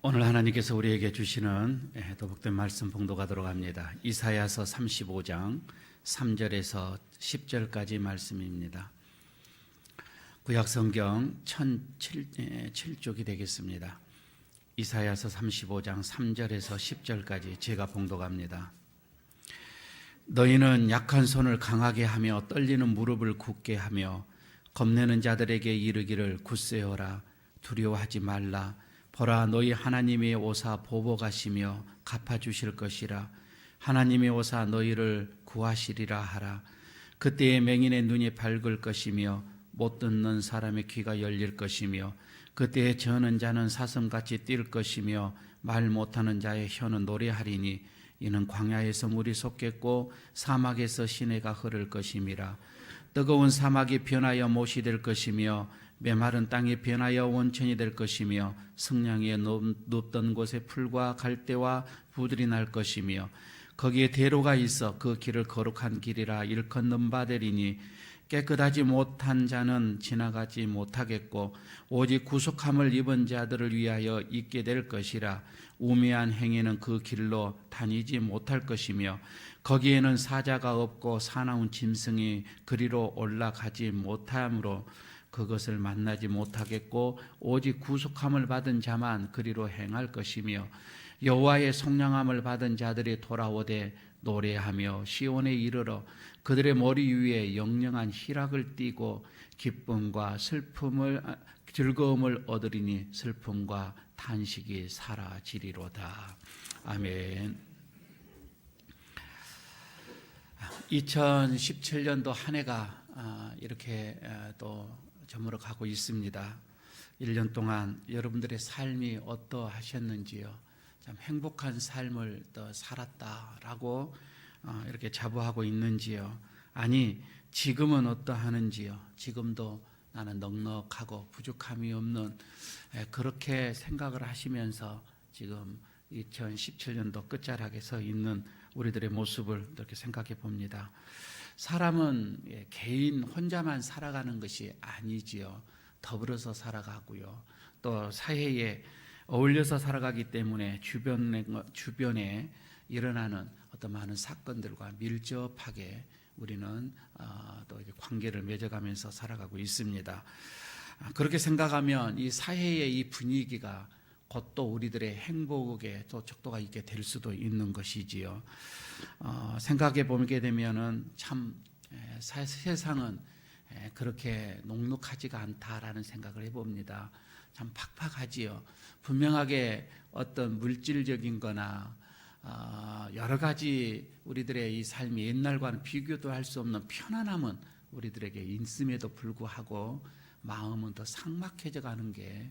오늘 하나님께서 우리에게 주시는 도복된 말씀 봉독하도록 합니다. 이사야서 35장 3절에서 10절까지 말씀입니다. 구약성경 1007쪽이 되겠습니다. 이사야서 35장 3절에서 10절까지 제가 봉독합니다. 너희는 약한 손을 강하게 하며 떨리는 무릎을 굳게 하며 겁내는 자들에게 이르기를 굳세어라, 두려워하지 말라. 보라, 너희 하나님의 오사 보복하시며 갚아주실 것이라. 하나님의 오사 너희를 구하시리라 하라. 그때에 맹인의 눈이 밝을 것이며 못 듣는 사람의 귀가 열릴 것이며 그때에 저는 자는 사슴같이 뛸 것이며 말 못하는 자의 혀는 노래하리니 이는 광야에서 물이 솟겠고 사막에서 시내가 흐를 것임이라. 뜨거운 사막이 변하여 못이 될 것이며 메마른 땅이 변하여 원천이 될 것이며 성량이 높던 곳에 풀과 갈대와 부들이 날 것이며 거기에 대로가 있어 그 길을 거룩한 길이라 일컫는 바 되리니 깨끗하지 못한 자는 지나가지 못하겠고 오직 구속함을 입은 자들을 위하여 있게 될 것이라. 우매한 행위는 그 길로 다니지 못할 것이며 거기에는 사자가 없고 사나운 짐승이 그리로 올라가지 못하므로 그것을 만나지 못하겠고 오직 구속함을 받은 자만 그리로 행할 것이며 여호와의 속량함을 받은 자들이 돌아오되 노래하며 시온에 이르러 그들의 머리 위에 영영한 희락을 띠고 기쁨과 즐거움을 얻으리니 슬픔과 탄식이 사라지리로다. 아멘. 2017년도 한 해가 이렇게 또 저물어 가고 있습니다. 1년 동안 여러분들의 삶이 어떠하셨는지요? 참 행복한 삶을 또 살았다라고 이렇게 자부하고 있는지요? 아니 지금은 어떠하는지요? 지금도 나는 넉넉하고 부족함이 없는 그렇게 생각을 하시면서 지금 2017년도 끝자락에 서 있는 우리들의 모습을 이렇게 생각해 봅니다. 사람은 개인 혼자만 살아가는 것이 아니지요. 더불어서 살아가고요. 또 사회에 어울려서 살아가기 때문에 주변에 일어나는 어떤 많은 사건들과 밀접하게 우리는 또 관계를 맺어가면서 살아가고 있습니다. 그렇게 생각하면 이 사회의 이 분위기가 곧 또 우리들의 행복에 또 척도가 있게 될 수도 있는 것이지요. 생각해 보게 되면은 참 세상은 그렇게 녹록하지가 않다라는 생각을 해봅니다. 참 팍팍하지요. 분명하게 어떤 물질적인 거나 여러 가지 우리들의 이 삶이 옛날과는 비교도 할 수 없는 편안함은 우리들에게 있음에도 불구하고 마음은 더 삭막해져 가는 게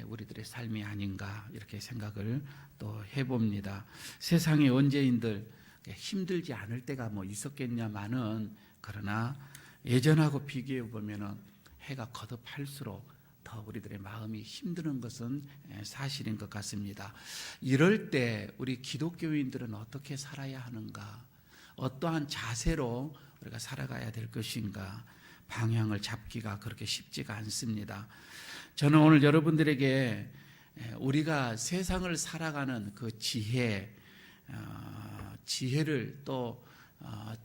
우리들의 삶이 아닌가 이렇게 생각을 또 해봅니다. 세상에 언제인들 힘들지 않을 때가 뭐 있었겠냐마는 그러나 예전하고 비교해 보면은 해가 거듭할수록 더 우리들의 마음이 힘드는 것은 사실인 것 같습니다. 이럴 때 우리 기독교인들은 어떻게 살아야 하는가? 어떠한 자세로 우리가 살아가야 될 것인가? 방향을 잡기가 그렇게 쉽지가 않습니다. 저는 오늘 여러분들에게 우리가 세상을 살아가는 그 지혜를 또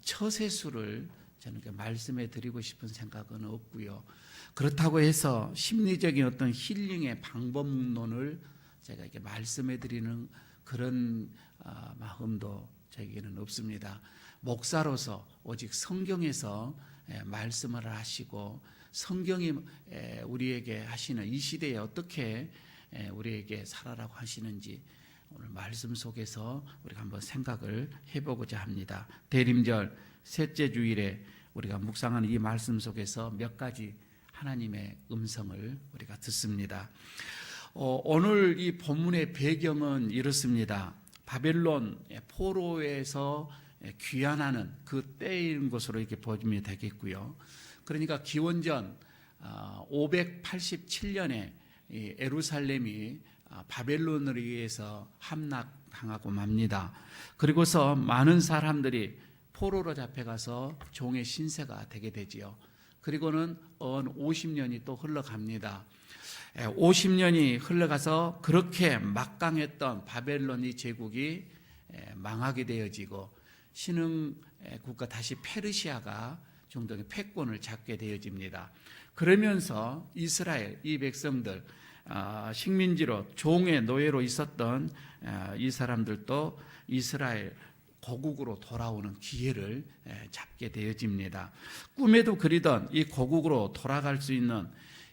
처세수를 저는 말씀해 드리고 싶은 생각은 없고요. 그렇다고 해서 심리적인 어떤 힐링의 방법론을 제가 이렇게 말씀해 드리는 그런 마음도 저에게는 없습니다. 목사로서 오직 성경에서 말씀을 하시고 성경이 우리에게 하시는 이 시대에 어떻게 우리에게 살아라고 하시는지 오늘 말씀 속에서 우리가 한번 생각을 해보고자 합니다. 대림절 셋째 주일에 우리가 묵상하는 이 말씀 속에서 몇 가지 하나님의 음성을 우리가 듣습니다. 오늘 이 본문의 배경은 이렇습니다. 바벨론 포로에서 귀환하는 그 때인 것으로 이렇게 보시면 되겠고요. 그러니까 기원전 587년에 예루살렘이 바벨론에 의해서 함락당하고 맙니다. 그리고서 많은 사람들이 포로로 잡혀가서 종의 신세가 되게 되지요. 그리고는 50년이 또 흘러갑니다. 50년이 흘러가서 그렇게 막강했던 바벨론이 제국이 망하게 되어지고 신흥 국가 다시 페르시아가 중동의 패권을 잡게 되어집니다. 그러면서 이스라엘 이 백성들 식민지로 종의 노예로 있었던 이 사람들도 이스라엘 고국으로 돌아오는 기회를 잡게 되어집니다. 꿈에도 그리던 이 고국으로 돌아갈 수 있는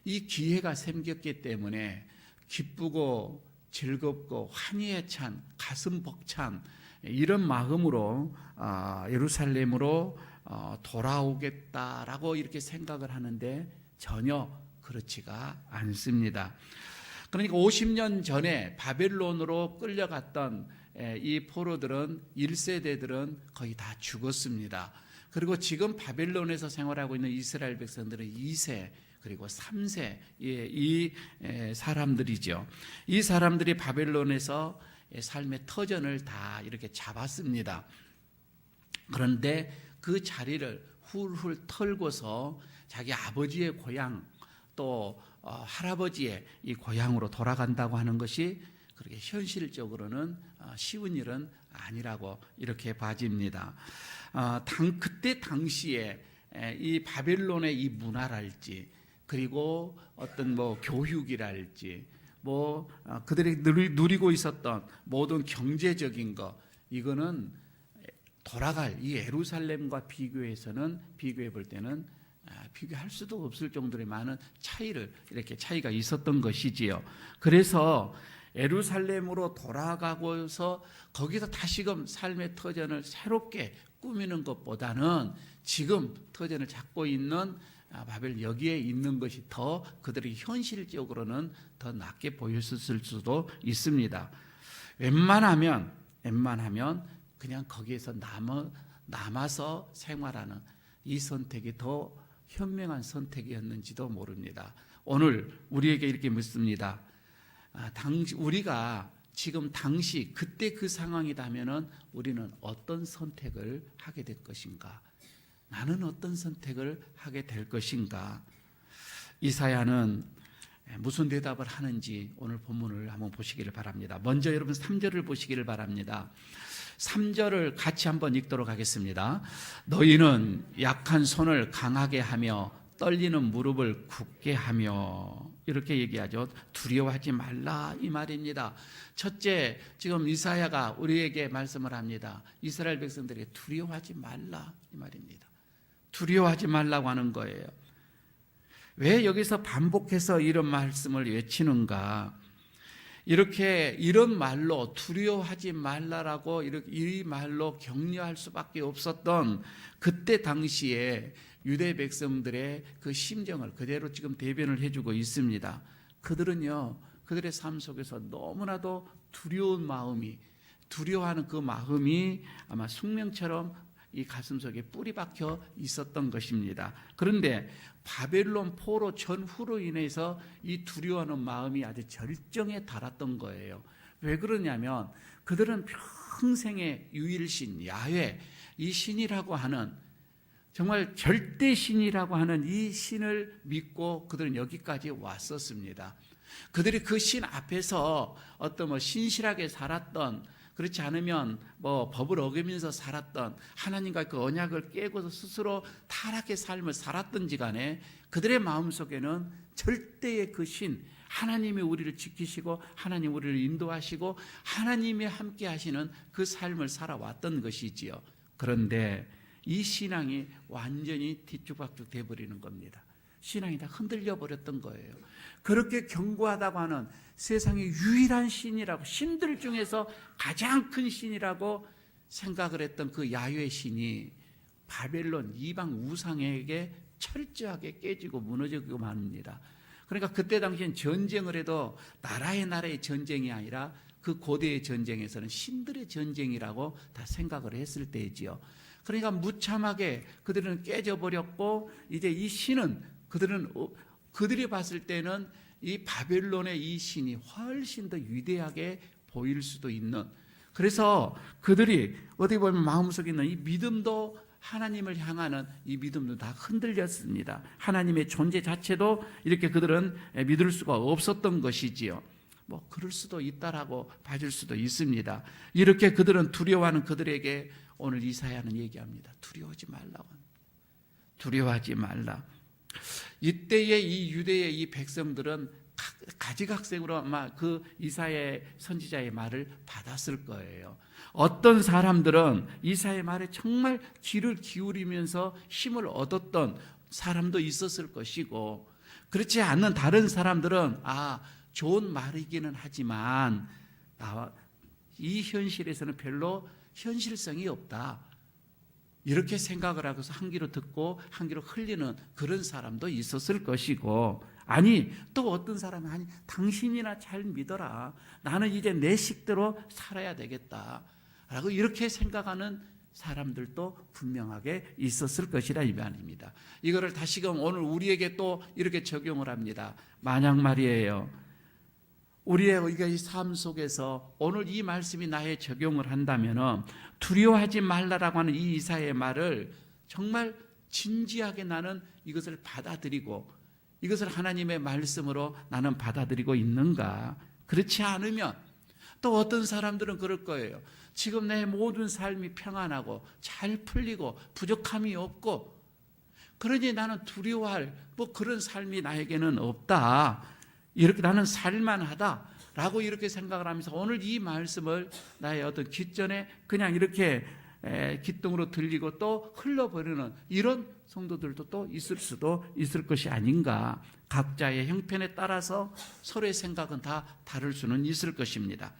이 기회가 생겼기 때문에 기쁘고 즐겁고 환희에 찬 가슴 벅찬 이런 마음으로 예루살렘으로 돌아오겠다라고 이렇게 생각을 하는데 전혀 그렇지가 않습니다. 그러니까 50년 전에 바벨론으로 끌려갔던 이 포로들은 1세대들은 거의 다 죽었습니다. 그리고 지금 바벨론에서 생활하고 있는 이스라엘 백성들은 2세 그리고 3세 이 사람들이죠. 이 사람들이 바벨론에서 삶의 터전을 다 이렇게 잡았습니다. 그런데 그 자리를 훌훌 털고서 자기 아버지의 고향 또 할아버지의 이 고향으로 돌아간다고 하는 것이 그렇게 현실적으로는 쉬운 일은 아니라고 이렇게 봐집니다. 그때 당시에 이 바벨론의 이 문화랄지 그리고 어떤 교육이랄지 그들이 누리고 있었던 모든 경제적인 것 이거는 돌아갈 이 예루살렘과 비교해 볼 때는 비교할 수도 없을 정도의 많은 차이가 있었던 것이지요. 그래서 예루살렘으로 돌아가고서 거기서 다시금 삶의 터전을 새롭게 꾸미는 것보다는 지금 터전을 잡고 있는 바벨 여기에 있는 것이 더 그들이 현실적으로는 더 낫게 보였을 수도 있습니다. 웬만하면 그냥 거기에서 남아서 생활하는 이 선택이 더 현명한 선택이었는지도 모릅니다. 오늘 우리에게 이렇게 묻습니다. 우리가 지금 당시 그때 그 상황이라면은 우리는 어떤 선택을 하게 될 것인가? 나는 어떤 선택을 하게 될 것인가? 이사야는 무슨 대답을 하는지 오늘 본문을 한번 보시기를 바랍니다. 먼저 여러분 3절을 보시기를 바랍니다. 3절을 같이 한번 읽도록 하겠습니다. 너희는 약한 손을 강하게 하며 떨리는 무릎을 굳게 하며 이렇게 얘기하죠. 두려워하지 말라 이 말입니다. 첫째, 지금 이사야가 우리에게 말씀을 합니다. 이스라엘 백성들에게 두려워하지 말라 이 말입니다. 두려워하지 말라고 하는 거예요. 왜 여기서 반복해서 이런 말씀을 외치는가? 이런 말로 두려워하지 말라라고 이 말로 격려할 수밖에 없었던 그때 당시에 유대 백성들의 그 심정을 그대로 지금 대변을 해주고 있습니다. 그들의 삶 속에서 너무나도 두려워하는 그 마음이 아마 숙명처럼 이 가슴속에 뿌리 박혀 있었던 것입니다. 그런데 바벨론 포로 전후로 인해서 이 두려워하는 마음이 아주 절정에 달았던 거예요. 왜 그러냐면 그들은 평생의 유일신 야훼 이 신이라고 하는 정말 절대 신이라고 하는 이 신을 믿고 그들은 여기까지 왔었습니다. 그들이 그 신 앞에서 어떤 신실하게 살았던 그렇지 않으면 법을 어기면서 살았던 하나님과 그 언약을 깨고서 스스로 타락의 삶을 살았던지 간에 그들의 마음속에는 절대의 그 신 하나님이 우리를 지키시고 하나님 우리를 인도하시고 하나님이 함께 하시는 그 삶을 살아왔던 것이지요. 그런데 이 신앙이 완전히 뒤죽박죽 돼버리는 겁니다. 신앙이 다 흔들려 버렸던 거예요. 그렇게 견고하다고 하는 세상의 유일한 신이라고 신들 중에서 가장 큰 신이라고 생각을 했던 그 야훼 신이 바벨론 이방 우상에게 철저하게 깨지고 무너지고 맙니다. 그러니까 그때 당시엔 전쟁을 해도 나라의 전쟁이 아니라 그 고대의 전쟁에서는 신들의 전쟁이라고 다 생각을 했을 때이지요. 그러니까 무참하게 그들은 깨져버렸고 이제 이 신은 그들이 봤을 때는 이 바벨론의 이 신이 훨씬 더 위대하게 보일 수도 있는 그래서 그들이 어떻게 보면 마음속에 있는 이 믿음도 하나님을 향하는 이 믿음도 다 흔들렸습니다. 하나님의 존재 자체도 이렇게 그들은 믿을 수가 없었던 것이지요. 뭐 그럴 수도 있다라고 봐줄 수도 있습니다. 이렇게 그들은 두려워하는 그들에게 오늘 이사야는 얘기합니다. 두려워하지 말라고 합니다. 두려워하지 말라. 이때의 이 유대의 이 백성들은 가지각색으로 아마 그 이사야 선지자의 말을 받았을 거예요. 어떤 사람들은 이사야의 말에 정말 귀를 기울이면서 힘을 얻었던 사람도 있었을 것이고, 그렇지 않는 다른 사람들은 좋은 말이기는 하지만 이 현실에서는 별로 현실성이 없다, 이렇게 생각을 하고서 한 귀로 듣고 한 귀로 흘리는 그런 사람도 있었을 것이고, 아니 또 어떤 사람은 당신이나 잘 믿어라, 나는 이제 내 식대로 살아야 되겠다 라고 이렇게 생각하는 사람들도 분명하게 있었을 것이라 이 말입니다. 이거를 다시금 오늘 우리에게 또 이렇게 적용을 합니다. 만약 말이에요, 우리의 이 삶 속에서 오늘 이 말씀이 나에 적용을 한다면 두려워하지 말라라고 하는 이 이사야의 말을 정말 진지하게 나는 이것을 받아들이고 이것을 하나님의 말씀으로 나는 받아들이고 있는가? 그렇지 않으면 또 어떤 사람들은 그럴 거예요. 지금 내 모든 삶이 평안하고 잘 풀리고 부족함이 없고, 그러니 나는 두려워할 그런 삶이 나에게는 없다, 이렇게 나는 살만하다라고 이렇게 생각을 하면서 오늘 이 말씀을 나의 어떤 귓전에 그냥 이렇게 귓등으로 들리고 또 흘러버리는 이런 성도들도 또 있을 수도 있을 것이 아닌가. 각자의 형편에 따라서 서로의 생각은 다 다를 수는 있을 것입니다.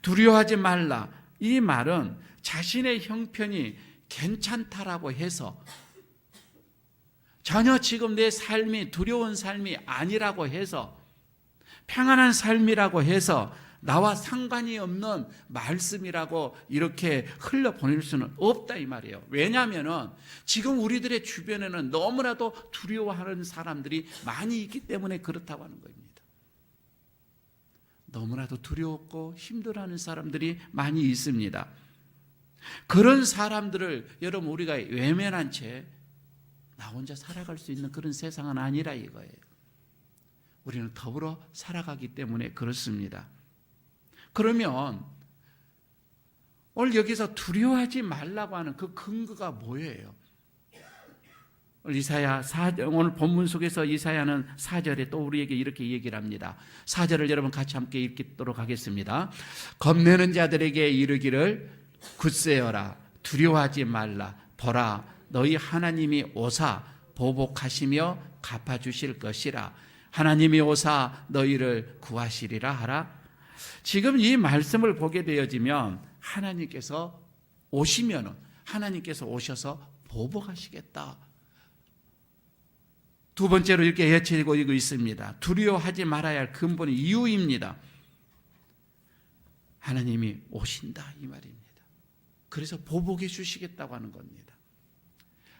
두려워하지 말라, 이 말은 자신의 형편이 괜찮다라고 해서, 전혀 지금 내 삶이 두려운 삶이 아니라고 해서, 평안한 삶이라고 해서 나와 상관이 없는 말씀이라고 이렇게 흘려보낼 수는 없다 이 말이에요. 왜냐하면 지금 우리들의 주변에는 너무나도 두려워하는 사람들이 많이 있기 때문에 그렇다고 하는 겁니다. 너무나도 두려웠고 힘들어하는 사람들이 많이 있습니다. 그런 사람들을 여러분 우리가 외면한 채 나 혼자 살아갈 수 있는 그런 세상은 아니라 이거예요. 우리는 더불어 살아가기 때문에 그렇습니다. 그러면 오늘 여기서 두려워하지 말라고 하는 그 근거가 뭐예요? 오늘 본문 속에서 이사야는 4절에 또 우리에게 이렇게 얘기를 합니다. 4절을 여러분 같이 함께 읽도록 하겠습니다. 겁내는 자들에게 이르기를 굳세어라, 두려워하지 말라, 보라 너희 하나님이 오사 보복하시며 갚아주실 것이라, 하나님이 오사 너희를 구하시리라 하라. 지금 이 말씀을 보게 되어지면 하나님께서 오셔서 보복하시겠다. 두 번째로 이렇게 예치고 있습니다. 두려워하지 말아야 할 근본의 이유입니다. 하나님이 오신다 이 말입니다. 그래서 보복해 주시겠다고 하는 겁니다.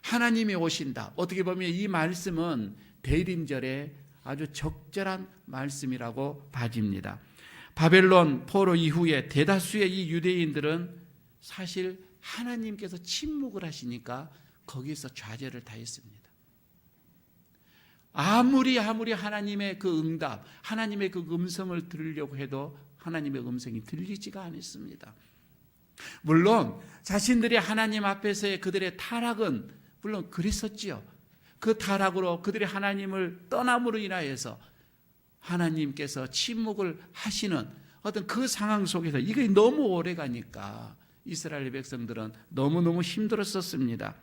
하나님이 오신다. 어떻게 보면 이 말씀은 대림절에 아주 적절한 말씀이라고 봐집니다. 바벨론 포로 이후에 대다수의 이 유대인들은 사실 하나님께서 침묵을 하시니까 거기서 좌절을 다 했습니다. 아무리 하나님의 그 응답, 하나님의 그 음성을 들으려고 해도 하나님의 음성이 들리지가 않았습니다. 물론 자신들이 하나님 앞에서의 그들의 타락은 물론 그랬었지요. 그 타락으로 그들이 하나님을 떠남으로 인하여서 하나님께서 침묵을 하시는 어떤 그 상황 속에서 이게 너무 오래 가니까 이스라엘 백성들은 너무너무 힘들었었습니다.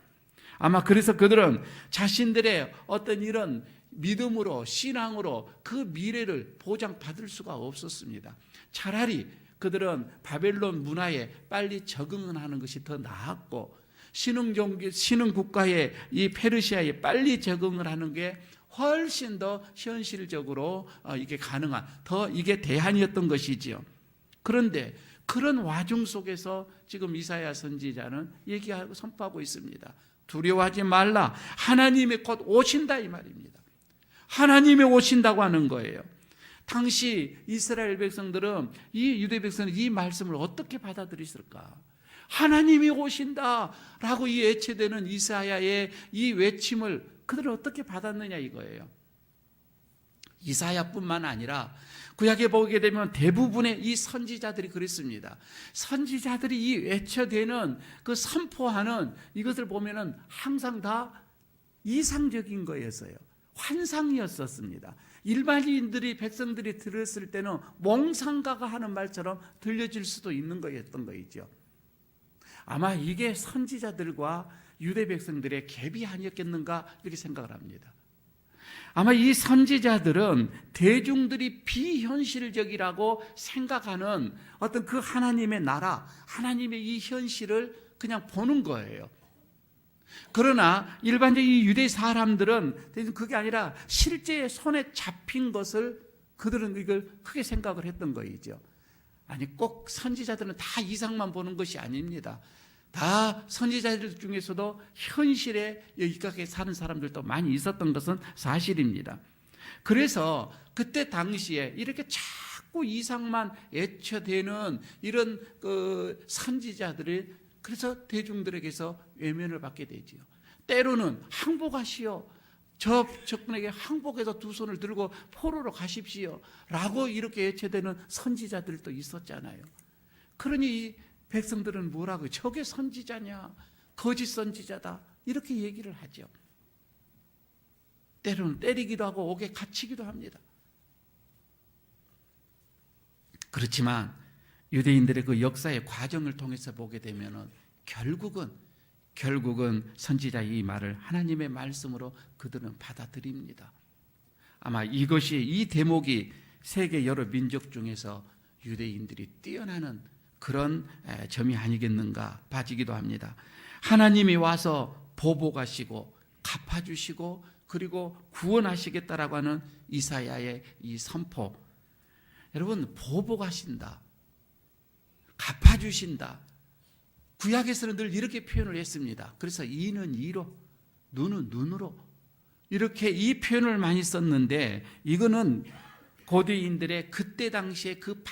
아마 그래서 그들은 자신들의 어떤 이런 믿음으로 신앙으로 그 미래를 보장받을 수가 없었습니다. 차라리 그들은 바벨론 문화에 빨리 적응하는 것이 더 나았고 신흥 국가의 이 페르시아에 빨리 적응을 하는 게 훨씬 더 현실적으로 이게 가능한 더 이게 대안이었던 것이지요. 그런데 그런 와중 속에서 지금 이사야 선지자는 얘기하고 선포하고 있습니다. 두려워하지 말라. 하나님이 곧 오신다 이 말입니다. 하나님이 오신다고 하는 거예요. 당시 이스라엘 백성들은 이 유대 백성은 이 말씀을 어떻게 받아들였을까? 하나님이 오신다라고 이 애체되는 이사야의 이 외침을 그들은 어떻게 받았느냐 이거예요. 이사야뿐만 아니라 구약에 보게 되면 대부분의 이 선지자들이 그랬습니다. 선지자들이 이 외쳐대는 그 선포하는 이것을 보면은 항상 다 이상적인 거였어요. 환상이었었습니다. 일반인들이 백성들이 들었을 때는 몽상가가 하는 말처럼 들려질 수도 있는 거였던 거이죠. 아마 이게 선지자들과 유대 백성들의 갭이 아니었겠는가 이렇게 생각을 합니다. 아마 이 선지자들은 대중들이 비현실적이라고 생각하는 어떤 그 하나님의 나라, 하나님의 이 현실을 그냥 보는 거예요. 그러나 일반적인 이 유대 사람들은 그게 아니라 실제 손에 잡힌 것을 그들은 이걸 크게 생각을 했던 거이죠. 아니 꼭 선지자들은 다 이상만 보는 것이 아닙니다. 다 선지자들 중에서도 현실에 입각해 사는 사람들도 많이 있었던 것은 사실입니다. 그래서 그때 당시에 이렇게 자꾸 이상만 애쳐대는 이런 그 선지자들이 그래서 대중들에게서 외면을 받게 되지요. 때로는 항복하시오. 적군에게 항복해서 두 손을 들고 포로로 가십시오. 라고 이렇게 애쳐대는 선지자들도 있었잖아요. 그러니 이 백성들은 뭐라고 저게 선지자냐 거짓 선지자다 이렇게 얘기를 하죠. 때로는 때리기도 하고 옥에 갇히기도 합니다. 그렇지만 유대인들의 그 역사의 과정을 통해서 보게 되면은 결국은 선지자의 이 말을 하나님의 말씀으로 그들은 받아들입니다. 아마 이것이 이 대목이 세계 여러 민족 중에서 유대인들이 뛰어나는 그런 점이 아니겠는가 봐지기도 합니다. 하나님이 와서 보복하시고 갚아주시고 그리고 구원하시겠다라고 하는 이사야의 이 선포. 여러분 보복하신다, 갚아주신다. 구약에서는 늘 이렇게 표현을 했습니다. 그래서 이는 이로, 눈은 눈으로 이렇게 이 표현을 많이 썼는데 이거는 고대인들의 그때 당시에 그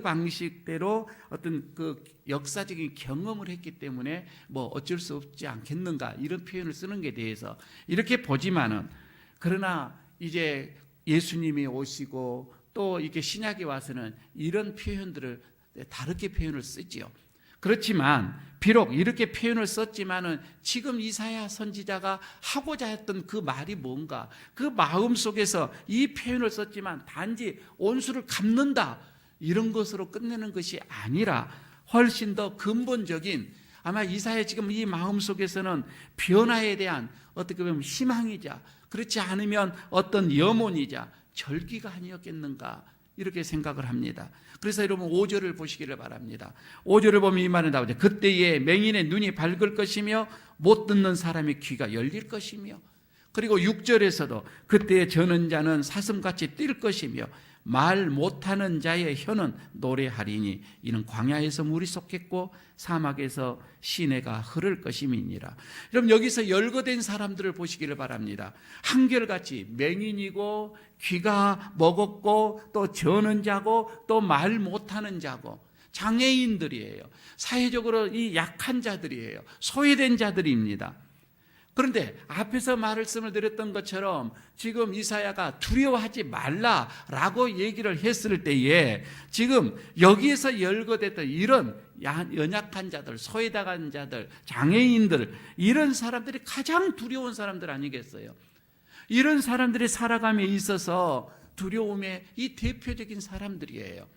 방식대로 어떤 그 역사적인 경험을 했기 때문에 뭐 어쩔 수 없지 않겠는가 이런 표현을 쓰는 게 대해서 이렇게 보지만은 그러나 이제 예수님이 오시고 또 이렇게 신약에 와서는 이런 표현들을 다르게 표현을 쓰지요. 그렇지만 비록 이렇게 표현을 썼지만은 지금 이사야 선지자가 하고자 했던 그 말이 뭔가 그 마음 속에서 이 표현을 썼지만 단지 온수를 갚는다 이런 것으로 끝내는 것이 아니라 훨씬 더 근본적인 아마 이사야 지금 이 마음 속에서는 변화에 대한 어떻게 보면 희망이자 그렇지 않으면 어떤 염원이자 절기가 아니었겠는가 이렇게 생각을 합니다. 그래서 여러분 5절을 보시기를 바랍니다. 5절을 보면 이 말이 나오죠. 그때에 맹인의 눈이 밝을 것이며 못 듣는 사람의 귀가 열릴 것이며 그리고 6절에서도 그때에 저는 자는 사슴같이 뛸 것이며 말 못하는 자의 혀는 노래하리니 이는 광야에서 물이 솟겠고 사막에서 시내가 흐를 것임이니라. 여러분 여기서 열거된 사람들을 보시기를 바랍니다. 한결같이 맹인이고 귀가 먹었고 또 저는 자고 또 말 못하는 자고 장애인들이에요. 사회적으로 이 약한 자들이에요. 소외된 자들입니다. 그런데 앞에서 말씀을 드렸던 것처럼 지금 이사야가 두려워하지 말라라고 얘기를 했을 때에 지금 여기에서 열거됐던 이런 연약한 자들, 소외당한 자들, 장애인들 이런 사람들이 가장 두려운 사람들 아니겠어요? 이런 사람들이 살아감에 있어서 두려움의 이 대표적인 사람들이에요.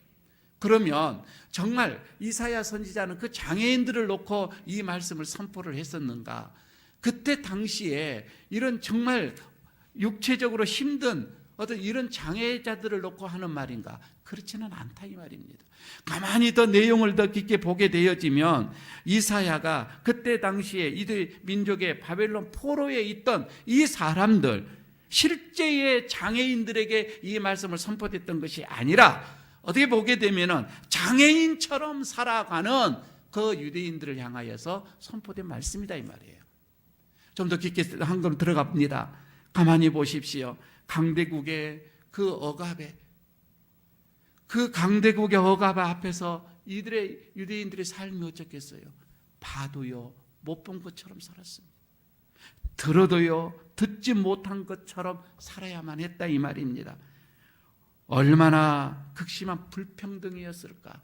그러면 정말 이사야 선지자는 그 장애인들을 놓고 이 말씀을 선포를 했었는가? 그때 당시에 이런 정말 육체적으로 힘든 어떤 이런 장애자들을 놓고 하는 말인가? 그렇지는 않다 이 말입니다. 가만히 더 내용을 더 깊게 보게 되어지면 이사야가 그때 당시에 이들 민족의 바벨론 포로에 있던 이 사람들 실제의 장애인들에게 이 말씀을 선포했던 것이 아니라 어떻게 보게 되면은 장애인처럼 살아가는 그 유대인들을 향하여서 선포된 말씀이다 이 말이에요. 좀 더 깊게 한 걸 들어가 봅니다. 가만히 보십시오. 강대국의 그 억압에 그 강대국의 억압 앞에서 이들의 유대인들의 삶이 어쩌겠어요? 봐도요 못 본 것처럼 살았습니다. 들어도요 듣지 못한 것처럼 살아야만 했다 이 말입니다. 얼마나 극심한 불평등이었을까.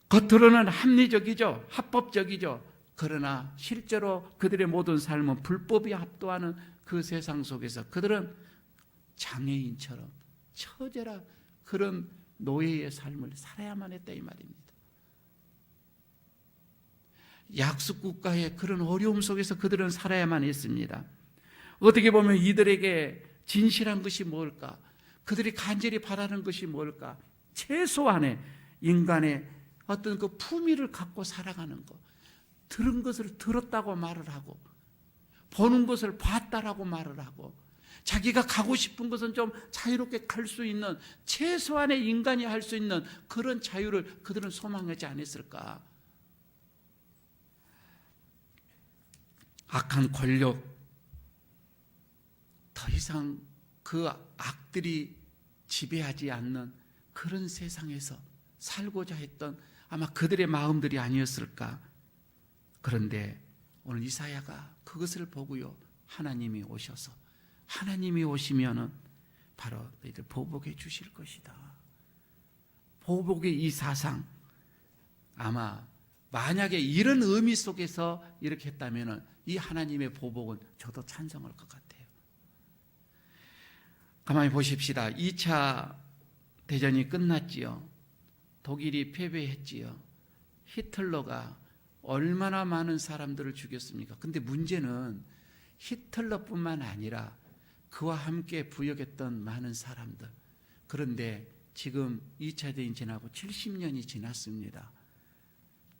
겉으로는 합리적이죠, 합법적이죠. 그러나 실제로 그들의 모든 삶은 불법이 압도하는 그 세상 속에서 그들은 장애인처럼 처절한 그런 노예의 삶을 살아야만 했다 이 말입니다. 약속국가의 그런 어려움 속에서 그들은 살아야만 했습니다. 어떻게 보면 이들에게 진실한 것이 뭘까? 그들이 간절히 바라는 것이 뭘까? 최소한의 인간의 어떤 그 품위를 갖고 살아가는 것, 들은 것을 들었다고 말을 하고 보는 것을 봤다라고 말을 하고 자기가 가고 싶은 것은 좀 자유롭게 갈 수 있는 최소한의 인간이 할 수 있는 그런 자유를 그들은 소망하지 않았을까? 악한 권력, 더 이상 그 악들이 지배하지 않는 그런 세상에서 살고자 했던 아마 그들의 마음들이 아니었을까. 그런데 오늘 이사야가 그것을 보고요 하나님이 오셔서 하나님이 오시면은 바로 너희들 보복해 주실 것이다. 보복의 이 사상, 아마 만약에 이런 의미 속에서 이렇게 했다면은 이 하나님의 보복은 저도 찬성할 것 같아요. 가만히 보십시다. 2차 대전이 끝났지요. 독일이 패배했지요. 히틀러가 얼마나 많은 사람들을 죽였습니까? 근데 문제는 히틀러뿐만 아니라 그와 함께 부역했던 많은 사람들. 그런데 지금 2차 대전이 지나고 70년이 지났습니다.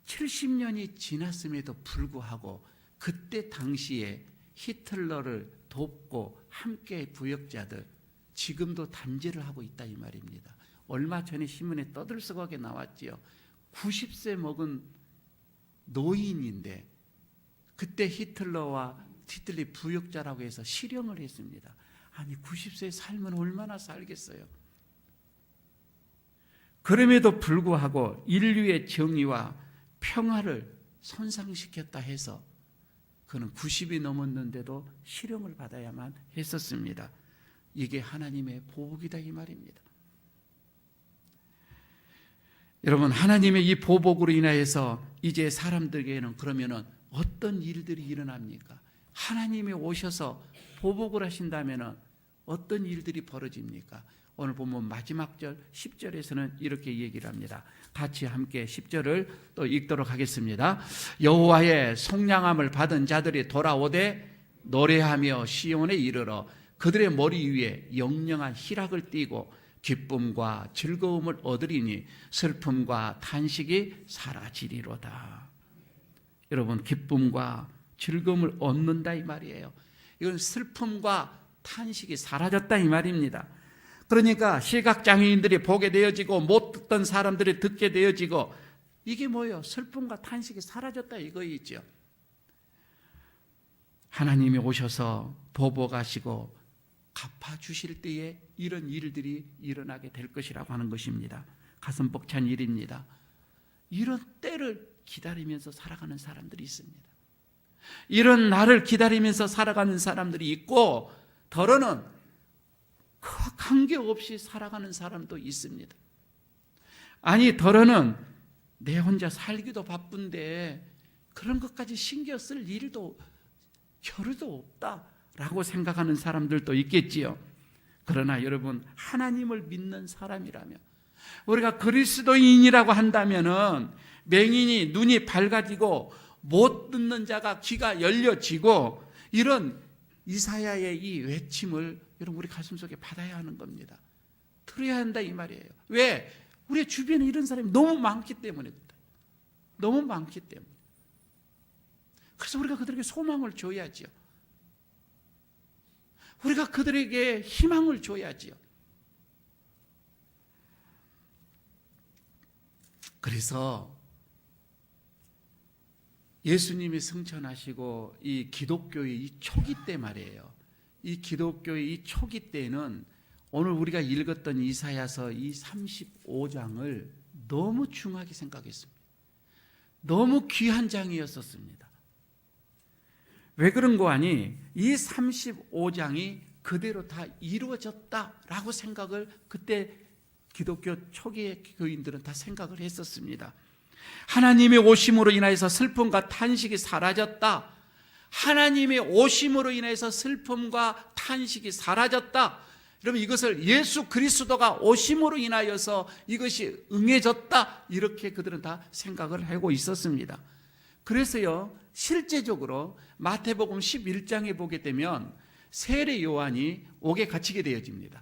70년이 지났음에도 불구하고 그때 당시에 히틀러를 돕고 함께 부역자들 지금도 단죄를 하고 있다 이 말입니다. 얼마 전에 신문에 떠들썩하게 나왔지요. 90세 먹은 노인인데 그때 히틀러와 히틀러 부역자라고 해서 실형을 했습니다. 아니 90세의 삶은 얼마나 살겠어요. 그럼에도 불구하고 인류의 정의와 평화를 손상시켰다 해서 그는 90이 넘었는데도 실형을 받아야만 했었습니다. 이게 하나님의 보복이다 이 말입니다. 여러분, 하나님의 이 보복으로 인하여서 이제 사람들에게는 그러면은 어떤 일들이 일어납니까? 하나님이 오셔서 보복을 하신다면은 어떤 일들이 벌어집니까? 오늘 보면 마지막 절 10절에서는 이렇게 얘기를 합니다. 같이 함께 10절을 또 읽도록 하겠습니다. 여호와의 속량함을 받은 자들이 돌아오되 노래하며 시온에 이르러 그들의 머리 위에 영영한 희락을 띠고 기쁨과 즐거움을 얻으리니 슬픔과 탄식이 사라지리로다. 여러분, 기쁨과 즐거움을 얻는다 이 말이에요. 이건 슬픔과 탄식이 사라졌다 이 말입니다. 그러니까 시각장애인들이 보게 되어지고 못 듣던 사람들이 듣게 되어지고 이게 뭐예요? 슬픔과 탄식이 사라졌다 이거이죠. 하나님이 오셔서 보복하시고 갚아주실 때에 이런 일들이 일어나게 될 것이라고 하는 것입니다. 가슴 벅찬 일입니다. 이런 때를 기다리면서 살아가는 사람들이 있습니다. 이런 날을 기다리면서 살아가는 사람들이 있고 더러는 그와 관계없이 살아가는 사람도 있습니다. 아니 더러는 내 혼자 살기도 바쁜데 그런 것까지 신경 쓸 일도 겨를도 없다라고 생각하는 사람들도 있겠지요. 그러나 여러분, 하나님을 믿는 사람이라면, 우리가 그리스도인이라고 한다면은 맹인이 눈이 밝아지고 못 듣는 자가 귀가 열려지고 이런 이사야의 이 외침을 여러분 우리 가슴속에 받아야 하는 겁니다. 들어야 한다 이 말이에요. 왜? 우리 주변에 이런 사람이 너무 많기 때문에, 너무 많기 때문에. 그래서 우리가 그들에게 소망을 줘야지요. 우리가 그들에게 희망을 줘야지요. 그래서 예수님이 승천하시고 이 기독교의 이 초기 때 말이에요. 이 기독교의 이 초기 때는 오늘 우리가 읽었던 이사야서 이 35장을 너무 중하게 생각했습니다. 너무 귀한 장이었었습니다. 왜 그런 거 아니? 이 35장이 그대로 다 이루어졌다라고 생각을 그때 기독교 초기의 교인들은 다 생각을 했었습니다. 하나님의 오심으로 인하여서 슬픔과 탄식이 사라졌다. 하나님의 오심으로 인해서 슬픔과 탄식이 사라졌다. 여러분, 이것을 예수 그리스도가 오심으로 인하여서 이것이 응해졌다, 이렇게 그들은 다 생각을 하고 있었습니다. 그래서요, 실제적으로 마태복음 11장에 보게 되면 세례 요한이 옥에 갇히게 되어집니다.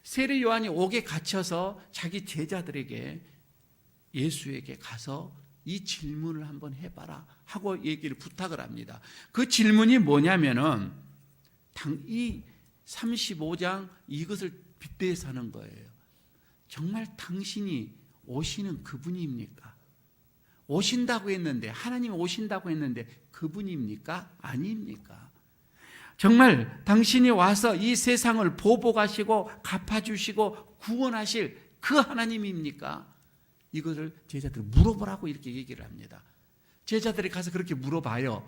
세례 요한이 옥에 갇혀서 자기 제자들에게 예수에게 가서 이 질문을 한번 해봐라 하고 얘기를 부탁을 합니다. 그 질문이 뭐냐면은 이 35장 이것을 빗대서 하는 거예요. 정말 당신이 오시는 그분입니까? 오신다고 했는데, 하나님 오신다고 했는데 그분입니까? 아닙니까? 정말 당신이 와서 이 세상을 보복하시고 갚아주시고 구원하실 그 하나님입니까? 이것을 제자들이 물어보라고 이렇게 얘기를 합니다. 제자들이 가서 그렇게 물어봐요.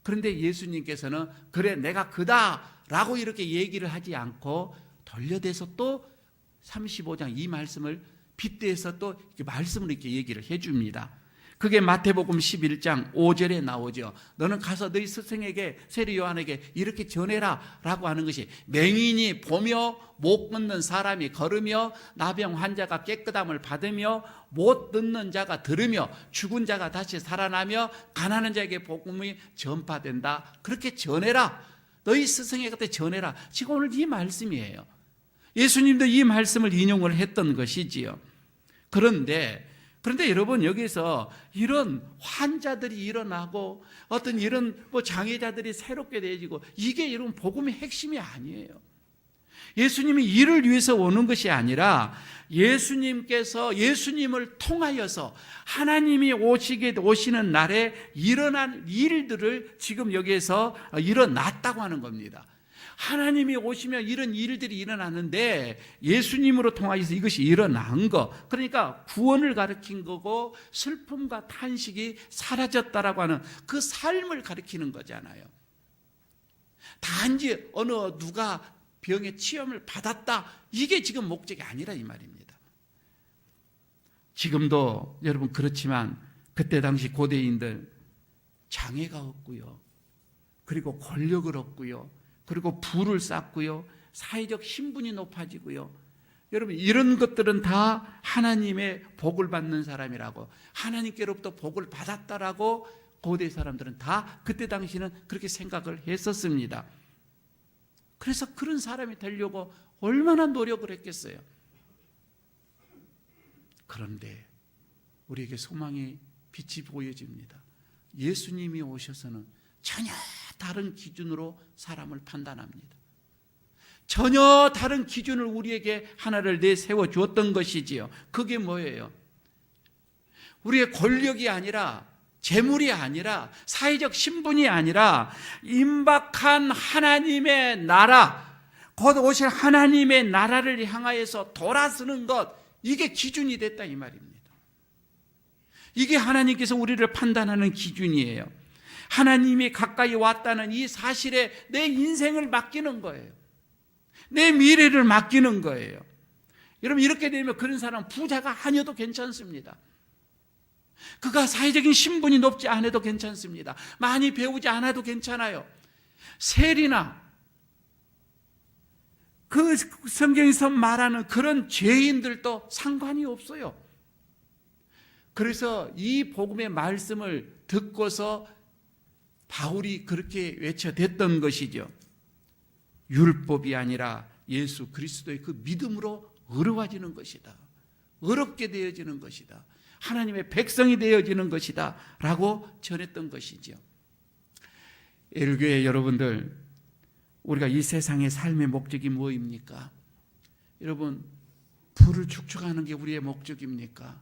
그런데 예수님께서는 그래, 내가 그다라고 이렇게 얘기를 하지 않고 돌려대서 또 35장 이 말씀을 빗대서 또 이렇게 말씀을 이렇게 얘기를 해줍니다. 그게 마태복음 11장 5절에 나오죠. 너는 가서 너희 스승에게, 세례 요한에게 이렇게 전해라 라고 하는 것이, 맹인이 보며 못 걷는 사람이 걸으며 나병 환자가 깨끗함을 받으며 못 듣는 자가 들으며 죽은 자가 다시 살아나며 가난한 자에게 복음이 전파된다. 그렇게 전해라. 너희 스승에게 전해라. 지금 오늘 이 말씀이에요. 예수님도 이 말씀을 인용을 했던 것이지요. 그런데 여러분, 여기서 이런 환자들이 일어나고 어떤 이런 장애자들이 새롭게 되어지고, 이게 여러분 복음의 핵심이 아니에요. 예수님이 이를 위해서 오는 것이 아니라 예수님께서 예수님을 통하여서 하나님이 오시는 날에 일어난 일들을 지금 여기에서 일어났다고 하는 겁니다. 하나님이 오시면 이런 일들이 일어나는데 예수님으로 통하여서 이것이 일어난 거, 그러니까 구원을 가리킨 거고 슬픔과 탄식이 사라졌다라고 하는 그 삶을 가리키는 거잖아요. 단지 어느 누가 병의 치유를 받았다, 이게 지금 목적이 아니라 이 말입니다. 지금도 여러분 그렇지만 그때 당시 고대인들 장애가 없고요, 그리고 권력을 얻고요, 그리고 부를 쌓고요, 사회적 신분이 높아지고요. 여러분, 이런 것들은 다 하나님의 복을 받는 사람이라고, 하나님께로부터 복을 받았다라고 고대 사람들은 다 그때 당시는 그렇게 생각을 했었습니다. 그래서 그런 사람이 되려고 얼마나 노력을 했겠어요. 그런데 우리에게 소망의 빛이 보여집니다. 예수님이 오셔서는 전혀 다른 기준으로 사람을 판단합니다. 전혀 다른 기준을 우리에게 하나를 내세워 주었던 것이지요. 그게 뭐예요? 우리의 권력이 아니라, 재물이 아니라, 사회적 신분이 아니라 임박한 하나님의 나라, 곧 오실 하나님의 나라를 향하여서 돌아서는 것, 이게 기준이 됐다 이 말입니다. 이게 하나님께서 우리를 판단하는 기준이에요. 하나님이 가까이 왔다는 이 사실에 내 인생을 맡기는 거예요. 내 미래를 맡기는 거예요. 여러분, 이렇게 되면 그런 사람은 부자가 아니어도 괜찮습니다. 그가 사회적인 신분이 높지 않아도 괜찮습니다. 많이 배우지 않아도 괜찮아요. 세리나 그 성경에서 말하는 그런 죄인들도 상관이 없어요. 그래서 이 복음의 말씀을 듣고서 바울이 그렇게 외쳐댔던 것이죠. 율법이 아니라 예수 그리스도의 그 믿음으로 의로워지는 것이다. 의롭게 되어지는 것이다. 하나님의 백성이 되어지는 것이다 라고 전했던 것이죠. 애를교회 여러분들, 우리가 이 세상의 삶의 목적이 무엇입니까? 여러분, 부를 축적하는 게 우리의 목적입니까?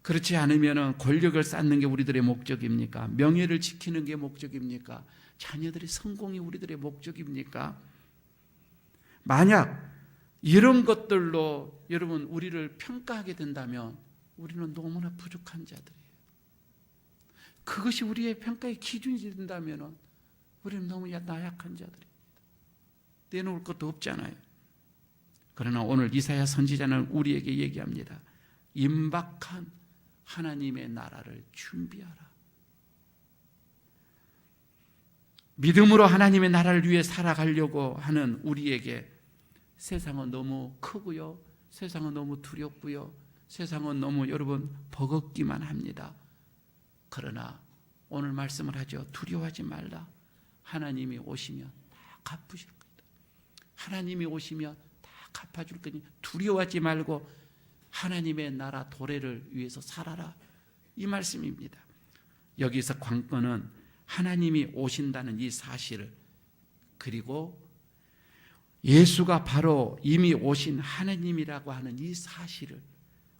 그렇지 않으면 권력을 쌓는 게 우리들의 목적입니까? 명예를 지키는 게 목적입니까? 자녀들의 성공이 우리들의 목적입니까? 만약 이런 것들로 여러분 우리를 평가하게 된다면 우리는 너무나 부족한 자들이에요. 그것이 우리의 평가의 기준이 된다면 우리는 너무 나약한 자들입니다. 내놓을 것도 없잖아요. 그러나 오늘 이사야 선지자는 우리에게 얘기합니다. 임박한 하나님의 나라를 준비하라. 믿음으로 하나님의 나라를 위해 살아가려고 하는 우리에게 세상은 너무 크고요, 세상은 너무 두렵고요, 세상은 너무 여러분 버겁기만 합니다. 그러나 오늘 말씀을 하죠. 두려워하지 말라. 하나님이 오시면 다 갚으실 겁니다. 하나님이 오시면 다 갚아줄 거니 두려워하지 말고 하나님의 나라 도래를 위해서 살아라. 이 말씀입니다. 여기서 관건은 하나님이 오신다는 이 사실을, 그리고 예수가 바로 이미 오신 하나님이라고 하는 이 사실을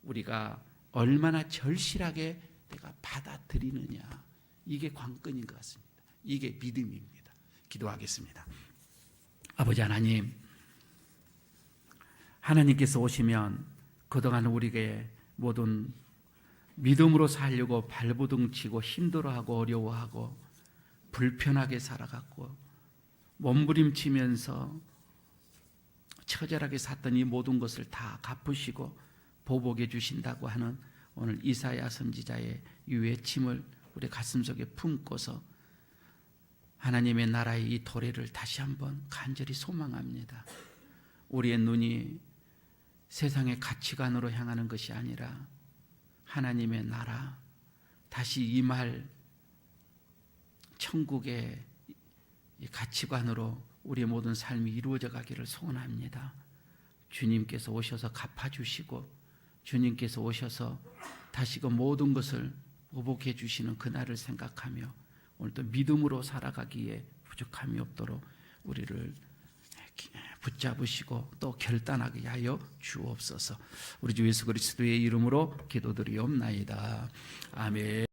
우리가 얼마나 절실하게 내가 받아들이느냐, 이게 관건인 것 같습니다. 이게 믿음입니다. 기도하겠습니다. 아버지 하나님, 하나님께서 오시면 그동안 우리에게 모든 믿음으로 살려고 발버둥치고 힘들어하고 어려워하고 불편하게 살아갔고 몸부림치면서 처절하게 샀던 이 모든 것을 다 갚으시고 보복해 주신다고 하는 오늘 이사야 선지자의 이 외침을 우리 가슴속에 품고서 하나님의 나라의 이 도래를 다시 한번 간절히 소망합니다. 우리의 눈이 세상의 가치관으로 향하는 것이 아니라 하나님의 나라, 다시 임할 천국의 가치관으로 우리의 모든 삶이 이루어져 가기를 소원합니다. 주님께서 오셔서 갚아주시고 주님께서 오셔서 다시금 모든 것을 보복해 주시는 그날을 생각하며 오늘도 믿음으로 살아가기에 부족함이 없도록 우리를 붙잡으시고 또 결단하게 하여 주옵소서. 우리 주 예수 그리스도의 이름으로 기도드리옵나이다. 아멘.